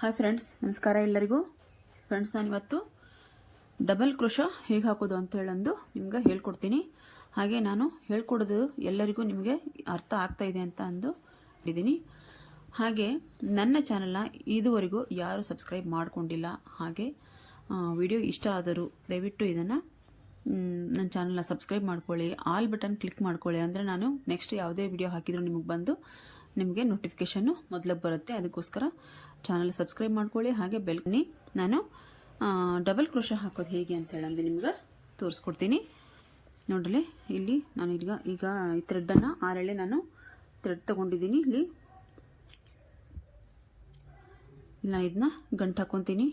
Hi friends, ನಮಸ್ಕಾರ ಎಲ್ಲರಿಗೂ. Friends, ನಾನಿವತ್ತು ಡಬಲ್ ಕ್ರೋಶಾ ಹೇಗೆ ಹಾಕೋದು ಅಂತ ಹೇಳಂದು ನಿಮ್ಗೆ ಹೇಳ್ಕೊಡ್ತೀನಿ. ಹಾಗೆ ನಾನು ಹೇಳ್ಕೊಡೋದು ಎಲ್ಲರಿಗೂ ನಿಮಗೆ ಅರ್ಥ ಆಗ್ತಾ ಇದೆ ಅಂತ ಅಂದು ಇದ್ದೀನಿ. ಹಾಗೆ ನನ್ನ ಚಾನಲ್ನ ಇದುವರೆಗೂ ಯಾರು ಸಬ್ಸ್ಕ್ರೈಬ್ ಮಾಡ್ಕೊಂಡಿಲ್ಲ, ಹಾಗೆ ವಿಡಿಯೋ ಇಷ್ಟ ಆದರೂ ದಯವಿಟ್ಟು ಇದನ್ನು ನನ್ನ ಚಾನಲ್ನ ಸಬ್ಸ್ಕ್ರೈಬ್ ಮಾಡ್ಕೊಳ್ಳಿ, ಆಲ್ ಬಟನ್ ಕ್ಲಿಕ್ ಮಾಡ್ಕೊಳ್ಳಿ. ಅಂದರೆ ನಾನು ನೆಕ್ಸ್ಟ್ ಯಾವುದೇ ವಿಡಿಯೋ ಹಾಕಿದರೂ ನಿಮಗೆ ನೋಟಿಫಿಕೇಷನ್ನು ಮೊದಲಿಗೆ ಬರುತ್ತೆ. ಅದಕ್ಕೋಸ್ಕರ ಚಾನಲ್ ಸಬ್ಸ್ಕ್ರೈಬ್ ಮಾಡ್ಕೊಳ್ಳಿ. ಹಾಗೆ ಬೆಲ್ಕನಿ ನಾನು ಡಬಲ್ ಕ್ರೋಶಾ ಹಾಕೋದು ಹೇಗೆ ಅಂತ ಹೇಳಂದು ನಿಮ್ಗೆ ತೋರಿಸ್ಕೊಡ್ತೀನಿ. ನೋಡಲಿ, ಇಲ್ಲಿ ನಾನು ಈಗ ಈ ಥ್ರೆಡ್ಡನ್ನು ಆರೆಳೆ ನಾನು ಥ್ರೆಡ್ ತೊಗೊಂಡಿದ್ದೀನಿ. ಇಲ್ಲಿ ಇದನ್ನ ಗಂಟು ಹಾಕ್ಕೊತೀನಿ.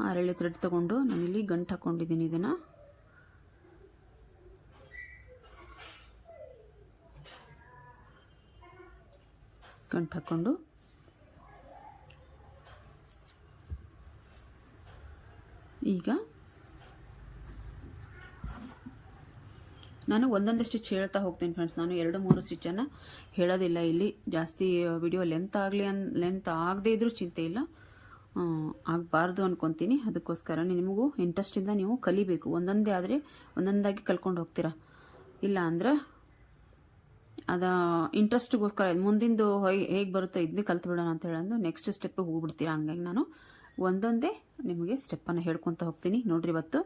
ಆರೆಳೆ ಥ್ರೆಡ್ ತೊಗೊಂಡು ನಾನಿಲ್ಲಿ ಗಂಟು ಹಾಕ್ಕೊಂಡಿದ್ದೀನಿ. ಇದನ್ನು ಗಂಟು ಹಾಕ್ಕೊಂಡು ಈಗ ನಾನು ಒಂದೊಂದೇ ಸ್ಟಿಚ್ ಹೇಳ್ತಾ ಹೋಗ್ತೀನಿ ಫ್ರೆಂಡ್ಸ್. ನಾನು 2-3 ಸ್ಟಿಚ್ಚನ್ನು ಹೇಳೋದಿಲ್ಲ. ಇಲ್ಲಿ ಜಾಸ್ತಿ ವಿಡಿಯೋ ಲೆಂತ್ ಆಗದೇ ಇದ್ರೂ ಚಿಂತೆ ಇಲ್ಲ, ಆಗಬಾರ್ದು ಅನ್ಕೊತೀನಿ. ಅದಕ್ಕೋಸ್ಕರ ನಿಮಗೂ ಇಂಟ್ರೆಸ್ಟಿಂದ ನೀವು ಕಲಿಬೇಕು. ಒಂದೊಂದೇ ಆದರೆ ಒಂದೊಂದಾಗಿ ಕಲ್ಕೊಂಡು ಹೋಗ್ತೀರಾ. ಇಲ್ಲ ಅಂದ್ರೆ ಅದ ಇಂಟ್ರೆಸ್ಟ್ಗೋಸ್ಕರ ಮುಂದಿಂದು ಹೇಗೆ ಬರುತ್ತೋ ಇದನ್ನೇ ಕಲ್ತು ಬಿಡೋಣ ಅಂತ ಹೇಳಂದು ನೆಕ್ಸ್ಟ್ ಸ್ಟೆಪ್ಪಿಗೆ ಹೋಗ್ಬಿಡ್ತೀರಾ. ಹಂಗಾಗಿ ನಾನು ಒಂದೊಂದೇ ನಿಮಗೆ ಸ್ಟೆಪ್ಪನ್ನು ಹೇಳ್ಕೊತ ಹೋಗ್ತೀನಿ. ನೋಡ್ರಿ, ಇವತ್ತು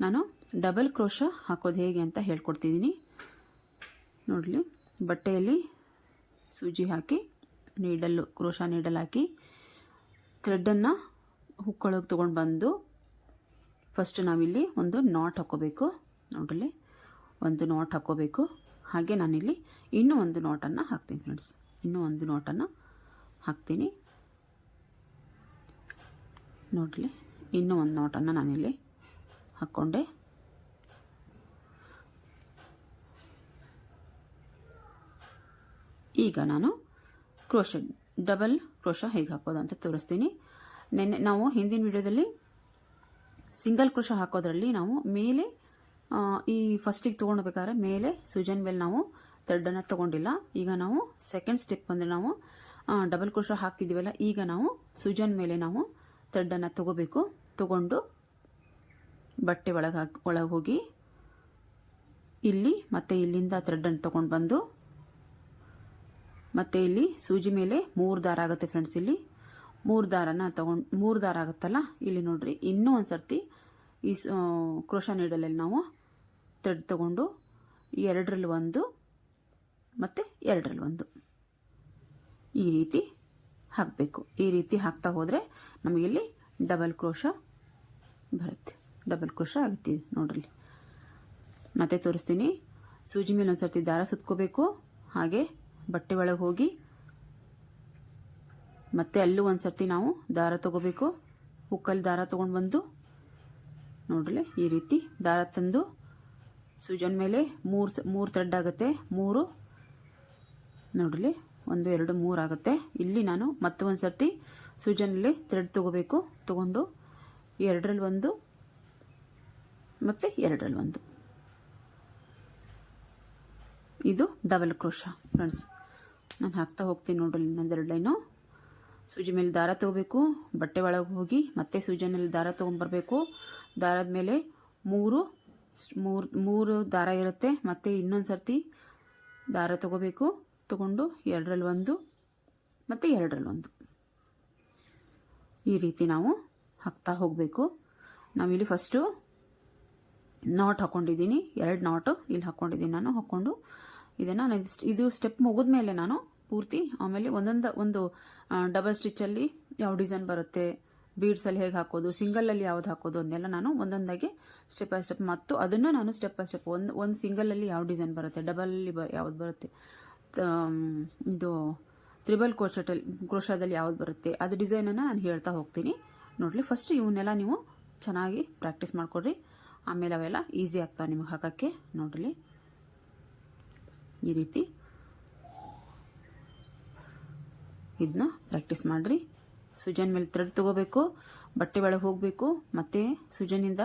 ನಾನು ಡಬಲ್ ಕ್ರೋಶಾ ಹಾಕೋದು ಹೇಗೆ ಅಂತ ಹೇಳ್ಕೊಡ್ತಿದ್ದೀನಿ. ನೋಡಲಿ, ಬಟ್ಟೆಯಲ್ಲಿ ಸೂಜಿ ಹಾಕಿ ಕ್ರೋಶಾ ನೀಡಲ್ ಹಾಕಿ ಥ್ರೆಡ್ಡನ್ನು ಹುಕ್ಕೊಳಗೆ ತೊಗೊಂಡು ಬಂದು ಫಸ್ಟ್ ನಾವಿಲ್ಲಿ ಒಂದು ನಾಟ್ ಹಾಕ್ಕೋಬೇಕು. ನೋಡಲಿ, ಒಂದು ನಾಟ್ ಹಾಕ್ಕೋಬೇಕು. ಹಾಗೆ ನಾನಿಲ್ಲಿ ಇನ್ನೂ ಒಂದು ನಾಟನ್ನು ಹಾಕ್ತೀನಿ ಫ್ರೆಂಡ್ಸ್. ಇನ್ನೂ ಒಂದು ನಾಟನ್ನು ಹಾಕ್ತೀನಿ. ನೋಡಲಿ, ಇನ್ನೂ ಒಂದು ನಾಟನ್ನು ನಾನಿಲ್ಲಿ ಹಾಕ್ಕೊಂಡೆ. ಈಗ ನಾನು ಡಬಲ್ ಕ್ರೋಶಾ ಹೇಗೆ ಹಾಕೋದು ಅಂತ ತೋರಿಸ್ತೀನಿ. ನಾವು ಹಿಂದಿನ ವಿಡಿಯೋದಲ್ಲಿ ಸಿಂಗಲ್ ಕ್ರೋಶಾ ಹಾಕೋದ್ರಲ್ಲಿ ನಾವು ಮೇಲೆ ಈ ಫಸ್ಟಿಗೆ ತೊಗೊಳ್ಬೇಕಾದ್ರೆ ಮೇಲೆ ಸೂಜನ್ ಮೇಲೆ ನಾವು ಥ್ರೆಡ್ಡನ್ನು ತೊಗೊಂಡಿಲ್ಲ. ಈಗ ನಾವು ಸೆಕೆಂಡ್ ಸ್ಟೆಪ್ ಅಂದರೆ ನಾವು ಡಬಲ್ ಕ್ರೋಶಾ ಹಾಕ್ತಿದ್ದೀವಲ್ಲ, ಈಗ ನಾವು ಸೂಜನ್ ಮೇಲೆ ನಾವು ಥ್ರೆಡ್ಡನ್ನು ತೊಗೊಂಡು ಬಟ್ಟೆ ಒಳಗೆ ಹೋಗಿ ಇಲ್ಲಿ ಮತ್ತೆ ಇಲ್ಲಿಂದ ಥ್ರೆಡ್ಡನ್ನು ತೊಗೊಂಡು ಬಂದು ಮತ್ತೆ ಇಲ್ಲಿ ಸೂಜಿ ಮೇಲೆ 3 ದಾರ ಆಗುತ್ತೆ ಫ್ರೆಂಡ್ಸ್. ಇಲ್ಲಿ 3 ದಾರ ಆಗುತ್ತಲ್ಲ, ಇಲ್ಲಿ ನೋಡ್ರಿ, ಇನ್ನೂ ಒಂದು ಸರ್ತಿ ಈ ಕ್ರೋಶಾ ನೀಡಲಲ್ಲಿ ನಾವು ಥ್ರೆಡ್ ತೊಗೊಂಡು 2ರಲ್ಲಿ 1 ಮತ್ತು 2ರಲ್ಲಿ 1 ಈ ರೀತಿ ಹಾಕಬೇಕು. ಈ ರೀತಿ ಹಾಕ್ತಾ ಹೋದರೆ ನಮಗಿಲ್ಲಿ ಡಬಲ್ ಕ್ರೋಶಾ ಬರುತ್ತೆ. ಡಬಲ್ ಕ್ರೋಶಾ ಆಗುತ್ತೆ. ನೋಡ್ರಿ, ಮತ್ತೆ ತೋರಿಸ್ತೀನಿ. ಸೂಜಿ ಮೇಲೆ ಒಂದು ಸರ್ತಿ ದಾರ ಸುತ್ಕೋಬೇಕು. ಹಾಗೆ ಬಟ್ಟೆ ಒಳಗೆ ಹೋಗಿ ಮತ್ತೆ ಅಲ್ಲೂ ಒಂದು ಸರ್ತಿ ನಾವು ದಾರ ತೊಗೋಬೇಕು. ಹುಕ್ಕಲ್ಲಿ ದಾರ ತೊಗೊಂಡು ಬಂದು ನೋಡ್ರಿ, ಈ ರೀತಿ ದಾರ ತಂದು ಸೂಜನ್ ಮೇಲೆ 3 ಥ್ರೆಡ್ ಆಗುತ್ತೆ. 3 ನೋಡ್ರಿ, 1 2 3 ಆಗುತ್ತೆ. ಇಲ್ಲಿ ನಾನು ಮತ್ತೆ ಒಂದು ಸರ್ತಿ ಸೂಜನಲ್ಲಿ ಥ್ರೆಡ್ ತೊಗೊಂಡು 2ರಲ್ಲಿ 1 ಮತ್ತು 2ರಲ್ಲಿ 1 ಇದು ಡಬಲ್ ಕ್ರೋಶಾ ಫ್ರೆಂಡ್ಸ್. ನಾನು ಹಾಕ್ತಾ ಹೋಗ್ತೀನಿ. ನೋಡ್ರಿ, ಇನ್ನೊಂದೆರಡು ಲೈನು ಸೂಜಿ ಮೇಲೆ ದಾರ ತೊಗೋಬೇಕು. ಬಟ್ಟೆ ಒಳಗೆ ಹೋಗಿ ಮತ್ತೆ ಸೂಜನಲ್ಲಿ ದಾರ ತೊಗೊಂಡ್ಬರ್ಬೇಕು. ದಾರದ ಮೇಲೆ 3 ದಾರ ಇರುತ್ತೆ. ಮತ್ತು ಇನ್ನೊಂದು ಸರ್ತಿ ದಾರ ತೊಗೊಂಡು 2ರಲ್ಲಿ 1 ಮತ್ತು 2ರಲ್ಲಿ 1 ಈ ರೀತಿ ನಾವು ಹಾಕ್ತಾ ಹೋಗಬೇಕು. ನಾವಿಲ್ಲಿ ಫಸ್ಟು ನಾಟ್ ಹಾಕ್ಕೊಂಡಿದ್ದೀನಿ. 2 ನಾಟು ಇಲ್ಲಿ ಹಾಕ್ಕೊಂಡಿದ್ದೀನಿ. ನಾನು ಹಾಕ್ಕೊಂಡು ಇದನ್ನು ಇದು ಸ್ಟೆಪ್ ಮುಗಿದ ಮೇಲೆ ನಾನು ಪೂರ್ತಿ ಆಮೇಲೆ ಒಂದು ಡಬಲ್ ಸ್ಟಿಚ್ಚಲ್ಲಿ ಯಾವ ಡಿಸೈನ್ ಬರುತ್ತೆ, ಬೀಡ್ಸಲ್ಲಿ ಹೇಗೆ ಹಾಕೋದು, ಸಿಂಗಲಲ್ಲಿ ಯಾವ್ದು ಹಾಕೋದು ಅದನ್ನೆಲ್ಲ ನಾನು ಒಂದೊಂದಾಗಿ ಸ್ಟೆಪ್ ಬೈ ಸ್ಟೆಪ್ ಮತ್ತು ಅದನ್ನು ನಾನು ಸ್ಟೆಪ್ ಬೈ ಸ್ಟೆಪ್ ಒಂದು ಸಿಂಗಲಲ್ಲಿ ಯಾವ ಡಿಸೈನ್ ಬರುತ್ತೆ, ಡಬಲಲ್ಲಿ ಯಾವ್ದು ಬರುತ್ತೆ, ಇದು ತ್ರಿಬಲ್ ಕ್ರೋಶಾದಲ್ಲಿ ಯಾವ್ದು ಬರುತ್ತೆ ಅದು ಡಿಸೈನನ್ನು ನಾನು ಹೇಳ್ತಾ ಹೋಗ್ತೀನಿ. ನೋಡಲಿ, ಫಸ್ಟ್ ಇವನ್ನೆಲ್ಲ ನೀವು ಚೆನ್ನಾಗಿ ಪ್ರಾಕ್ಟೀಸ್ ಮಾಡಿಕೊಡ್ರಿ. ಆಮೇಲೆ ಅವೆಲ್ಲ ಈಸಿ ಆಗ್ತಾವೆ ನಿಮಗೆ ಹಾಕೋಕ್ಕೆ. ನೋಡಲಿ, ಈ ರೀತಿ ಇದನ್ನ ಪ್ರಾಕ್ಟೀಸ್ ಮಾಡಿರಿ. ಸೂಜನ್ ಮೇಲೆ ಥ್ರೆಡ್ ತೊಗೋಬೇಕು, ಬಟ್ಟೆ ಒಳಗೆ ಹೋಗಬೇಕು, ಮತ್ತು ಸೂಜನಿಂದ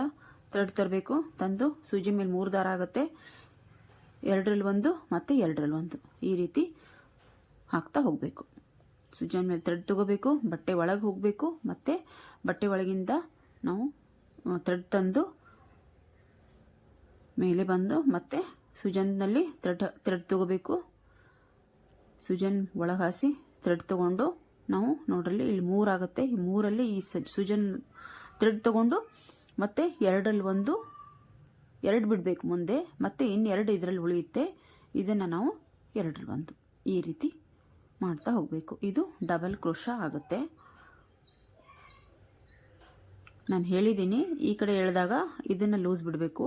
ಥ್ರೆಡ್ ತರಬೇಕು. ತಂದು ಸೂಜಿ ಮೇಲೆ 3 ದಾರ ಆಗುತ್ತೆ. 2ರಲ್ಲಿ 1 ಮತ್ತು 2ರಲ್ಲಿ 1 ಈ ರೀತಿ ಹಾಕ್ತಾ ಹೋಗಬೇಕು. ಸೂಜನ್ ಮೇಲೆ ಥ್ರೆಡ್ ತೊಗೋಬೇಕು, ಬಟ್ಟೆ ಒಳಗೆ ಹೋಗಬೇಕು, ಮತ್ತು ಬಟ್ಟೆ ಒಳಗಿಂದ ನಾವು ಥ್ರೆಡ್ ತಂದು ಮೇಲೆ ಬಂದು ಮತ್ತೆ ಸೂಜನ್ನಲ್ಲಿ ಥ್ರೆಡ್ ತೊಗೋಬೇಕು. ಸೂಜನ್ ಒಳಗೆ ಹಾಸಿ ಥ್ರೆಡ್ ತೊಗೊಂಡು ನಾವು ನೋಡ್ರಲ್ಲಿ ಇಲ್ಲಿ 3 ಆಗುತ್ತೆ. ಈ 3ರಲ್ಲಿ ಈ ಸೂಜನ್ ಥ್ರೆಡ್ ತೊಗೊಂಡು ಮತ್ತು 2ರಲ್ಲಿ 2 ಬಿಡಬೇಕು ಮುಂದೆ, ಮತ್ತು ಇನ್ನು 2 ಇದರಲ್ಲಿ ಉಳಿಯುತ್ತೆ. ಇದನ್ನು ನಾವು 2ರಲ್ಲಿ 1 ಈ ರೀತಿ ಮಾಡ್ತಾ ಹೋಗಬೇಕು. ಇದು ಡಬಲ್ ಕ್ರೋಶಾ ಆಗುತ್ತೆ. ನಾನು ಹೇಳಿದ್ದೀನಿ, ಈ ಕಡೆ ಎಳೆದಾಗ ಇದನ್ನು ಲೂಸ್ ಬಿಡಬೇಕು,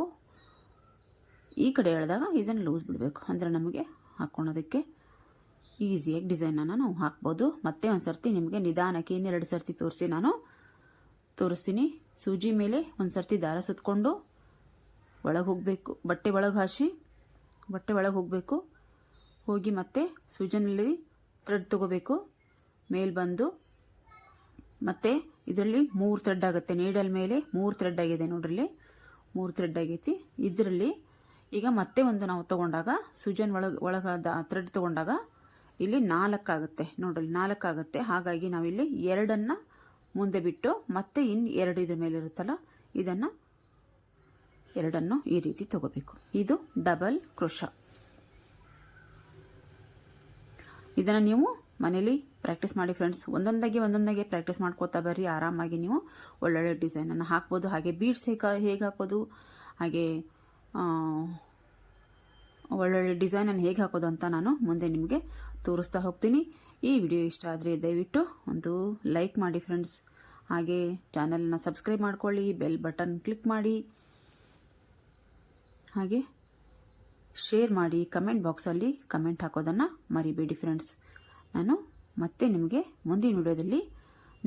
ಈ ಕಡೆ ಎಳೆದಾಗ ಇದನ್ನು ಲೂಸ್ ಬಿಡಬೇಕು. ಅಂದರೆ ನಮಗೆ ಹಾಕ್ಕೊಳೋದಕ್ಕೆ ಈಸಿಯಾಗಿ ಡಿಸೈನನ್ನು ನಾವು ಹಾಕ್ಬೋದು. ಮತ್ತೆ ಒಂದು ಸರ್ತಿ ನಿಮಗೆ ನಿಧಾನಕ್ಕೆ ಇನ್ನೆರಡು ಸರ್ತಿ ತೋರಿಸಿ ನಾನು ತೋರಿಸ್ತೀನಿ. ಸೂಜಿ ಮೇಲೆ ಒಂದು ಸರ್ತಿ ದಾರ ಸುತ್ತಕೊಂಡು ಒಳಗೆ ಹೋಗಬೇಕು, ಬಟ್ಟೆ ಒಳಗೆ ಹಾಸಿ ಬಟ್ಟೆ ಒಳಗೆ ಹೋಗಬೇಕು. ಹೋಗಿ ಮತ್ತೆ ಸೂಜನಲ್ಲಿ ಥ್ರೆಡ್ ತೊಗೋಬೇಕು, ಮೇಲೆ ಬಂದು ಮತ್ತು ಇದರಲ್ಲಿ 3 ಥ್ರೆಡ್ ಆಗುತ್ತೆ. ನೀಡಲ್ ಮೇಲೆ 3 ಥ್ರೆಡ್ ಆಗಿದೆ ನೋಡ್ರಲ್ಲಿ, 3 ಥ್ರೆಡ್ ಆಗೈತಿ. ಇದರಲ್ಲಿ ಈಗ ಮತ್ತೆ ಒಂದು ನಾವು ತೊಗೊಂಡಾಗ ಸೂಜನ್ ಒಳಗಾದ ಥ್ರೆಡ್ ತೊಗೊಂಡಾಗ ಇಲ್ಲಿ 4 ಆಗುತ್ತೆ ನೋಡ್ರಲ್ಲಿ, 4 ಆಗುತ್ತೆ. ಹಾಗಾಗಿ ನಾವಿಲ್ಲಿ 2 ಮುಂದೆ ಬಿಟ್ಟು ಮತ್ತೆ ಇನ್ನು 2 ಇದ್ರ ಮೇಲೆ ಇರುತ್ತಲ್ಲ, ಇದನ್ನು 2 ಈ ರೀತಿ ತೊಗೋಬೇಕು. ಇದು ಡಬಲ್ ಕ್ರೋಶಾ. ಇದನ್ನು ನೀವು ಮನೇಲಿ ಪ್ರಾಕ್ಟೀಸ್ ಮಾಡಿ ಫ್ರೆಂಡ್ಸ್. ಒಂದೊಂದಾಗೆ ಪ್ರಾಕ್ಟೀಸ್ ಮಾಡ್ಕೋತಾ ಬರ್ರಿ. ಆರಾಮಾಗಿ ನೀವು ಒಳ್ಳೊಳ್ಳೆ ಡಿಸೈನನ್ನು ಹಾಕ್ಬೋದು. ಹಾಗೆ ಬೀಡ್ಸ್ ಹೇಗೆ ಹಾಕೋದು, ಹಾಗೆ ಒಳ್ಳೊಳ್ಳೆ ಡಿಸೈನನ್ನು ಹೇಗೆ ಹಾಕೋದು ಅಂತ ನಾನು ಮುಂದೆ ನಿಮಗೆ ತೋರಿಸ್ತಾ ಹೋಗ್ತೀನಿ. ಈ ವಿಡಿಯೋ ಇಷ್ಟ ಆದರೆ ದಯವಿಟ್ಟು ಒಂದು ಲೈಕ್ ಮಾಡಿ ಫ್ರೆಂಡ್ಸ್. ಹಾಗೆ ಚಾನಲ್ನ ಸಬ್ಸ್ಕ್ರೈಬ್ ಮಾಡ್ಕೊಳ್ಳಿ, ಬೆಲ್ ಬಟನ್ ಕ್ಲಿಕ್ ಮಾಡಿ, ಹಾಗೆ ಶೇರ್ ಮಾಡಿ. ಕಮೆಂಟ್ ಬಾಕ್ಸಲ್ಲಿ ಕಮೆಂಟ್ ಹಾಕೋದನ್ನು ಮರಿಬೇಡಿ ಫ್ರೆಂಡ್ಸ್. ನಾನು ಮತ್ತೆ ನಿಮಗೆ ಮುಂದಿನ ವಿಡಿಯೋದಲ್ಲಿ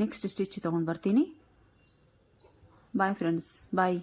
ನೆಕ್ಸ್ಟ್ ಸ್ಟಿಚ್ ತೊಗೊಂಡು ಬರ್ತೀನಿ. ಬಾಯ್ ಫ್ರೆಂಡ್ಸ್, ಬಾಯ್.